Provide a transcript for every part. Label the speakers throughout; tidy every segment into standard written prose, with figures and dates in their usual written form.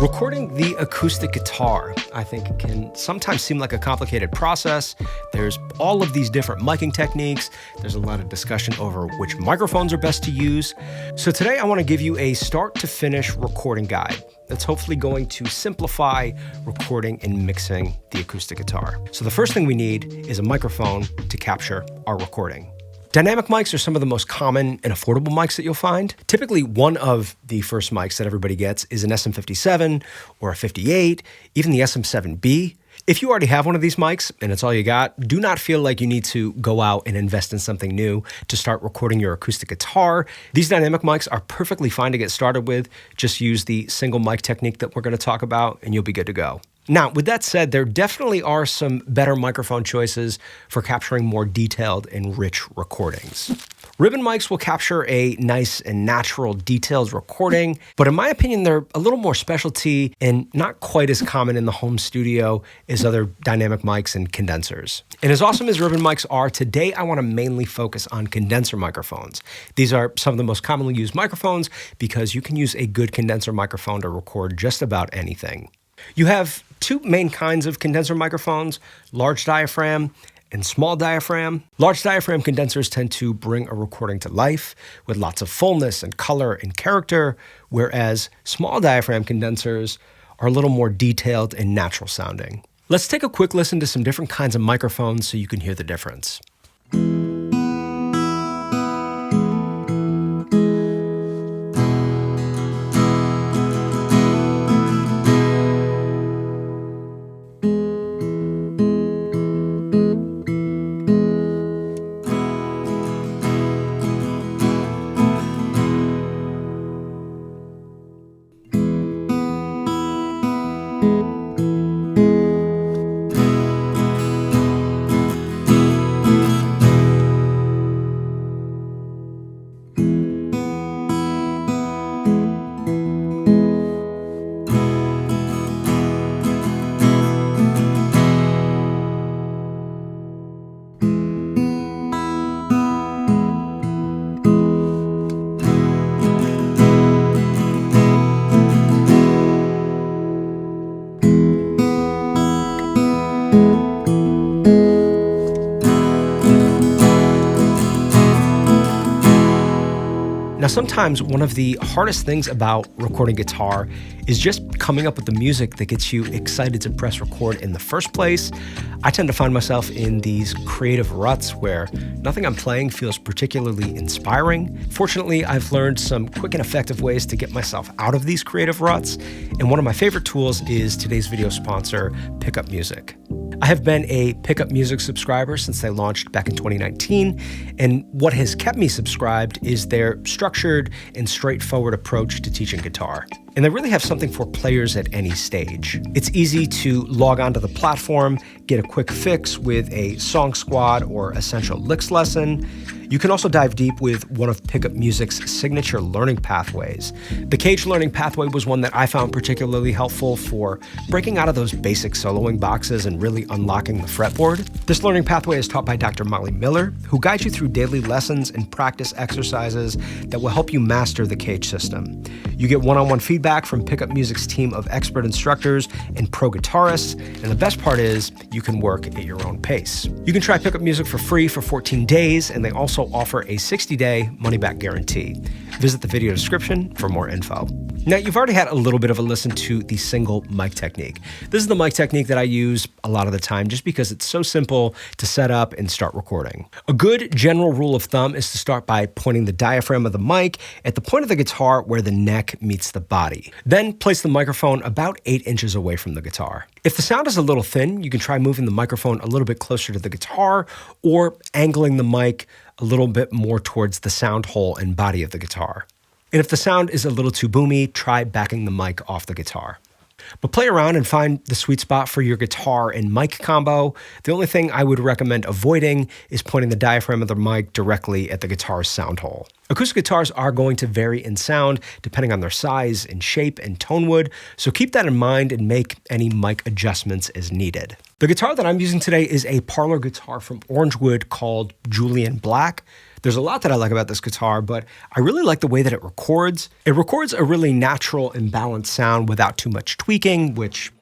Speaker 1: Recording the acoustic guitar, I think, can sometimes seem like a complicated process. There's all of these different miking techniques. There's a lot of discussion over which microphones are best to use. So today I want to give you a start to finish recording guide that's hopefully going to simplify recording and mixing the acoustic guitar. So the first thing we need is a microphone to capture our recording. Dynamic mics are some of the most common and affordable mics that you'll find. Typically, one of the first mics that everybody gets is an SM57 or a 58, even the SM7b. If you already have one of these mics and it's all you got, do not feel like you need to go out and invest in something new to start recording your acoustic guitar. These dynamic mics are perfectly fine to get started with. Just use the single mic technique that we're going to talk about and you'll be good to go. Now, with that said, there definitely are some better microphone choices for capturing more detailed and rich recordings. Ribbon mics will capture a nice and natural detailed recording, but in my opinion, they're a little more specialty and not quite as common in the home studio as other dynamic mics and condensers. And as awesome as ribbon mics are, today I want to mainly focus on condenser microphones. These are some of the most commonly used microphones because you can use a good condenser microphone to record just about anything. You have two main kinds of condenser microphones, large diaphragm and small diaphragm. Large diaphragm condensers tend to bring a recording to life with lots of fullness and color and character, whereas small diaphragm condensers are a little more detailed and natural sounding. Let's take a quick listen to some different kinds of microphones so you can hear the difference. Now, sometimes one of the hardest things about recording guitar is just coming up with the music that gets you excited to press record in the first place. I tend to find myself in these creative ruts where nothing I'm playing feels particularly inspiring. Fortunately, I've learned some quick and effective ways to get myself out of these creative ruts, and one of my favorite tools is today's video sponsor, Pickup Music. I have been a Pickup Music subscriber since they launched back in 2019, and what has kept me subscribed is their structured and straightforward approach to teaching guitar. And they really have something for players at any stage. It's easy to log onto the platform, get a quick fix with a song squad or essential licks lesson. You can also dive deep with one of Pickup Music's signature learning pathways. The Cage learning pathway was one that I found particularly helpful for breaking out of those basic soloing boxes and really unlocking the fretboard. This learning pathway is taught by Dr. Molly Miller, who guides you through daily lessons and practice exercises that will help you master the Cage system. You get one-on-one feedback from Pickup Music's team of expert instructors and pro guitarists, and the best part is you can work at your own pace. You can try Pickup Music for free for 14 days, and they also offer a 60-day money-back guarantee. Visit the video description for more info. Now, you've already had a little bit of a listen to the single mic technique. This is the mic technique that I use a lot of the time just because it's so simple to set up and start recording. A good general rule of thumb is to start by pointing the diaphragm of the mic at the point of the guitar where the neck meets the body. Then place the microphone about 8 inches away from the guitar. If the sound is a little thin, you can try moving the microphone a little bit closer to the guitar or angling the mic a little bit more towards the sound hole and body of the guitar. And if the sound is a little too boomy, try backing the mic off the guitar. But play around and find the sweet spot for your guitar and mic combo. The only thing I would recommend avoiding is pointing the diaphragm of the mic directly at the guitar's sound hole. Acoustic guitars are going to vary in sound depending on their size and shape and tone wood, so keep that in mind and make any mic adjustments as needed. The guitar that I'm using today is a parlor guitar from Orangewood called Julian Black. There's a lot that I like about this guitar, but I really like the way that it records. It records a really natural and balanced sound without too much tweaking, which,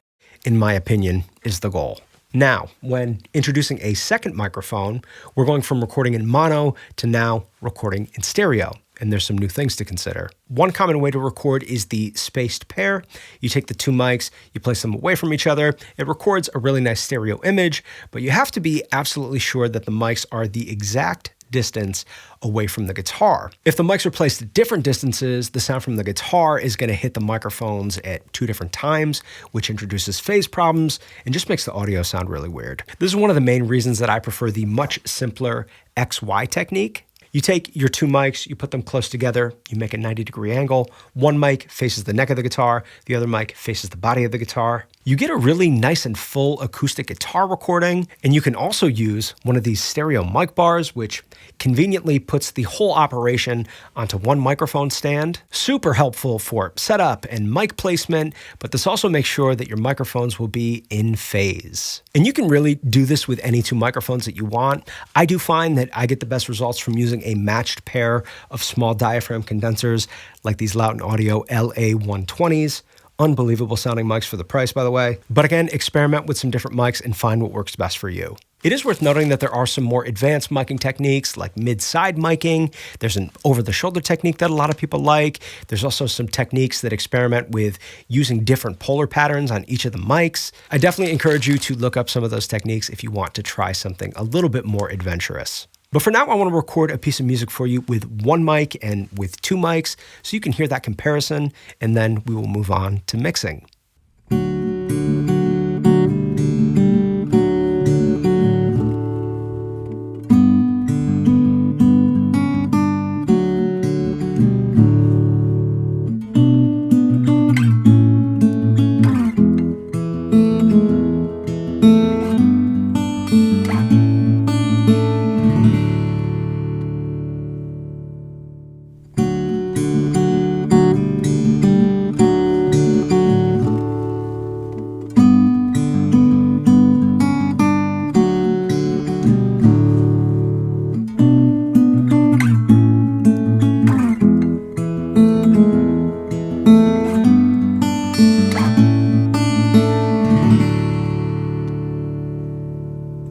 Speaker 1: in my opinion, is the goal. Now, when introducing a second microphone, we're going from recording in mono to now recording in stereo. And there's some new things to consider. One common way to record is the spaced pair. You take the two mics, you place them away from each other. It records a really nice stereo image, but you have to be absolutely sure that the mics are the exact distance away from the guitar. If the mics are placed at different distances, the sound from the guitar is going to hit the microphones at two different times, which introduces phase problems and just makes the audio sound really weird. This is one of the main reasons that I prefer the much simpler XY technique. You take your two mics, you put them close together, you make a 90-degree angle. One mic faces the neck of the guitar, the other mic faces the body of the guitar. You get a really nice and full acoustic guitar recording, and you can also use one of these stereo mic bars, which conveniently puts the whole operation onto one microphone stand. Super helpful for setup and mic placement, but this also makes sure that your microphones will be in phase. And you can really do this with any two microphones that you want. I do find that I get the best results from using a matched pair of small diaphragm condensers like these Lauten Audio LA120s. Unbelievable sounding mics for the price, by the way. But again, experiment with some different mics and find what works best for you. It is worth noting that there are some more advanced miking techniques like mid-side miking. There's an over-the-shoulder technique that a lot of people like. There's also some techniques that experiment with using different polar patterns on each of the mics. I definitely encourage you to look up some of those techniques if you want to try something a little bit more adventurous. But for now, I want to record a piece of music for you with one mic and with two mics so you can hear that comparison, and then we will move on to mixing.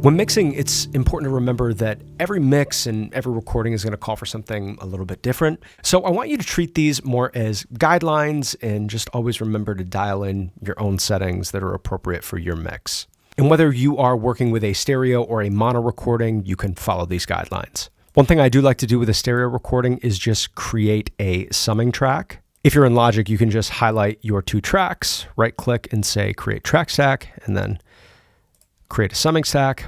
Speaker 1: When mixing, it's important to remember that every mix and every recording is going to call for something a little bit different. So I want you to treat these more as guidelines and just always remember to dial in your own settings that are appropriate for your mix. And whether you are working with a stereo or a mono recording, you can follow these guidelines. One thing I do like to do with a stereo recording is just create a summing track. If you're in Logic, you can just highlight your two tracks, right-click and say Create Track Stack, and then create a summing stack.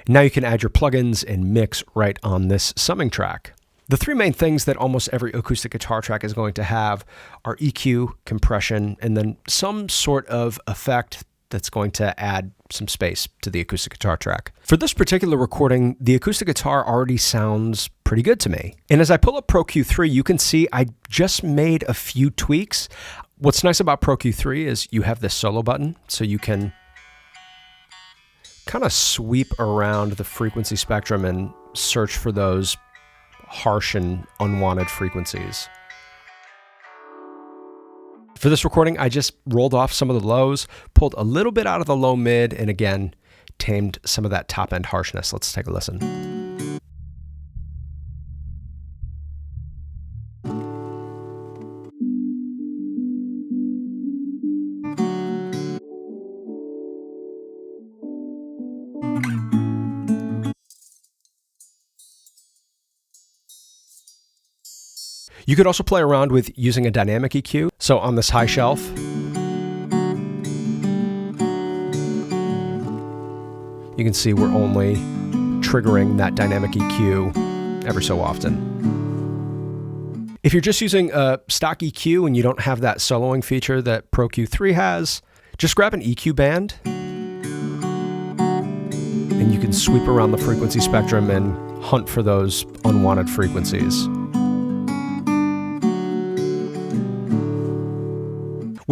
Speaker 1: Now you can add your plugins and mix right on this summing track. The three main things that almost every acoustic guitar track is going to have are EQ, compression, and then some sort of effect that's going to add some space to the acoustic guitar track. For this particular recording, the acoustic guitar already sounds pretty good to me. And as I pull up Pro Q3, you can see I just made a few tweaks. What's nice about Pro Q3 is you have this solo button, so you can kind of sweep around the frequency spectrum and search for those harsh and unwanted frequencies. For this recording, I just rolled off some of the lows, pulled a little bit out of the low mid, and again, tamed some of that top end harshness. Let's take a listen. You could also play around with using a dynamic EQ. So on this high shelf, you can see we're only triggering that dynamic EQ every so often. If you're just using a stock EQ and you don't have that soloing feature that Pro Q3 has, just grab an EQ band and you can sweep around the frequency spectrum and hunt for those unwanted frequencies.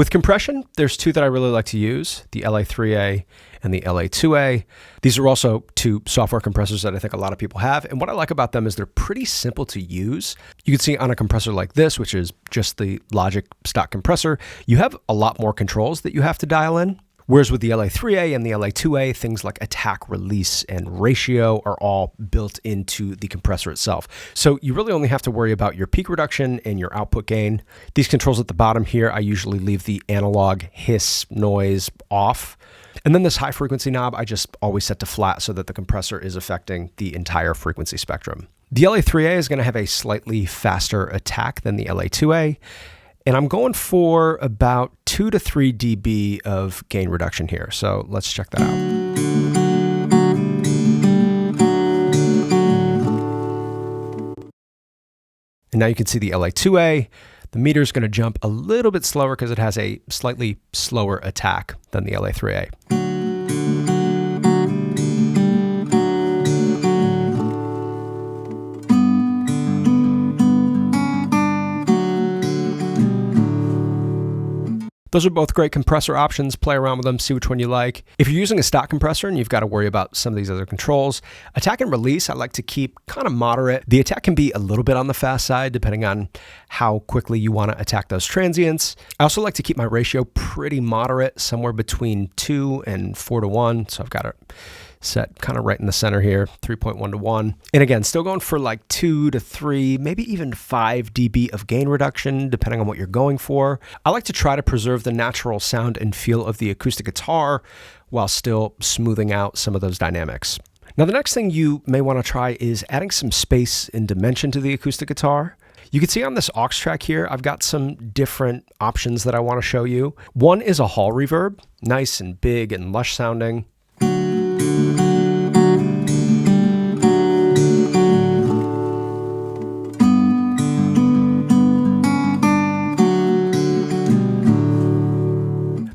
Speaker 1: With compression, there's two that I really like to use, the LA3A and the LA2A. These are also two software compressors that I think a lot of people have. And what I like about them is they're pretty simple to use. You can see on a compressor like this, which is just the Logic stock compressor, you have a lot more controls that you have to dial in. Whereas with the LA3A and the LA2A, things like attack, release, and ratio are all built into the compressor itself. So you really only have to worry about your peak reduction and your output gain. These controls at the bottom here, I usually leave the analog hiss noise off. And then this high frequency knob, I just always set to flat so that the compressor is affecting the entire frequency spectrum. The LA3A is going to have a slightly faster attack than the LA2A. And I'm going for about 2 to 3 dB of gain reduction here. So let's check that out. And now you can see the LA2A. The meter is going to jump a little bit slower because it has a slightly slower attack than the LA3A. Those are both great compressor options. Play around with them, see which one you like. If you're using a stock compressor and you've got to worry about some of these other controls, attack and release I like to keep kind of moderate. The attack can be a little bit on the fast side depending on how quickly you want to attack those transients. I also like to keep my ratio pretty moderate, somewhere between 2 and 4 to 1. So I've got it set kind of right in the center here, 3.1 to 1. And again, still going for like 2 to 3, maybe even 5 dB of gain reduction, depending on what you're going for. I like to try to preserve the natural sound and feel of the acoustic guitar while still smoothing out some of those dynamics. Now, the next thing you may want to try is adding some space and dimension to the acoustic guitar. You can see on this aux track here, I've got some different options that I want to show you. One is a hall reverb, nice and big and lush sounding.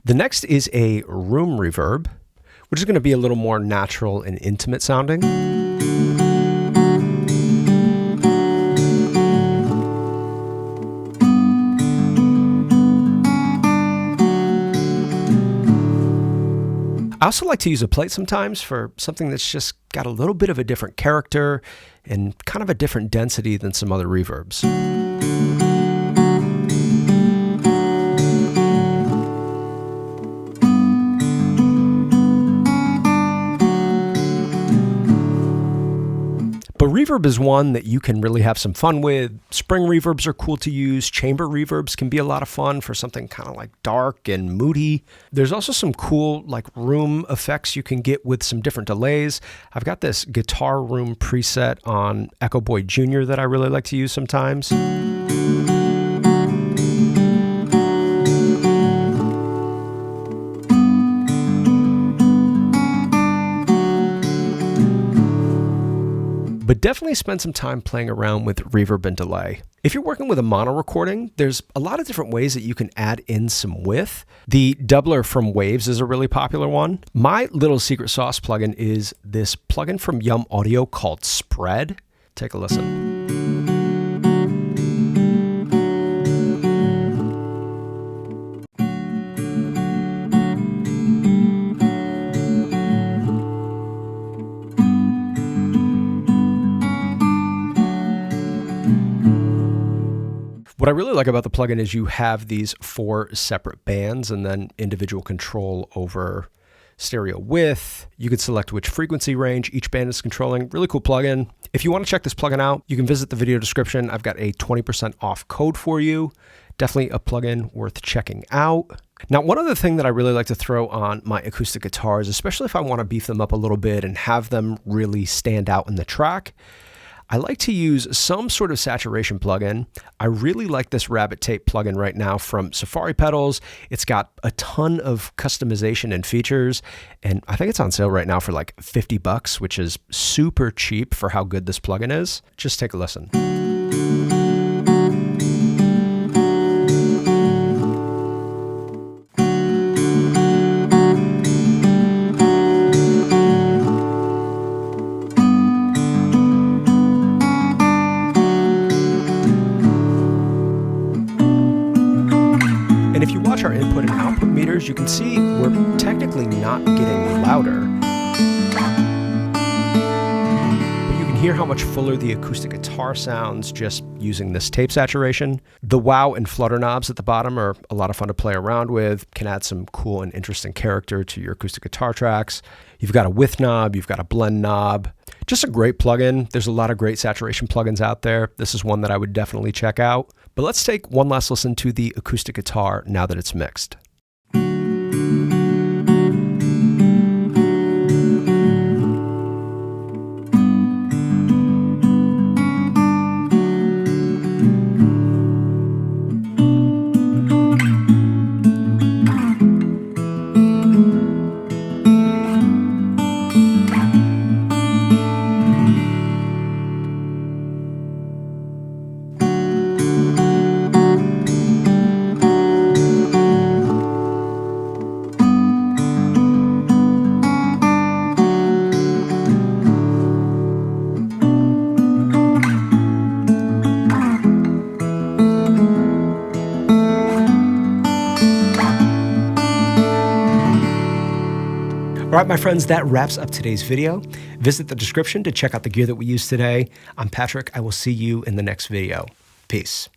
Speaker 1: The next is a room reverb, which is going to be a little more natural and intimate sounding. I also like to use a plate sometimes for something that's just got a little bit of a different character and kind of a different density than some other reverbs. But reverb is one that you can really have some fun with. Spring reverbs are cool to use. Chamber reverbs can be a lot of fun for something kind of like dark and moody. There's also some cool like room effects you can get with some different delays. I've got this guitar room preset on Echo Boy Jr. that I really like to use sometimes. But definitely spend some time playing around with reverb and delay. If you're working with a mono recording, there's a lot of different ways that you can add in some width. The doubler from Waves is a really popular one. My little secret sauce plugin is this plugin from Yum Audio called Spread. Take a listen. What I really like about the plugin is you have these 4 separate bands and then individual control over stereo width. You can select which frequency range each band is controlling. Really cool plugin. If you want to check this plugin out, you can visit the video description. I've got a 20% off code for you. Definitely a plugin worth checking out. Now, one other thing that I really like to throw on my acoustic guitars, especially if I want to beef them up a little bit and have them really stand out in the track, I like to use some sort of saturation plugin. I really like this Rabbit Tape plugin right now from Safari Pedals. It's got a ton of customization and features, and I think it's on sale right now for like $50, which is super cheap for how good this plugin is. Just take a listen. meters, you can see we're technically not getting louder. But you can hear how much fuller the acoustic guitar sounds just using this tape saturation. The wow and flutter knobs at the bottom are a lot of fun to play around with, can add some cool and interesting character to your acoustic guitar tracks. You've got a width knob, you've got a blend knob. Just a great plugin. There's a lot of great saturation plugins out there. This is one that I would definitely check out. But let's take one last listen to the acoustic guitar now that it's mixed. All right, my friends, that wraps up today's video. Visit the description to check out the gear that we used today. I'm Patrick. I will see you in the next video. Peace.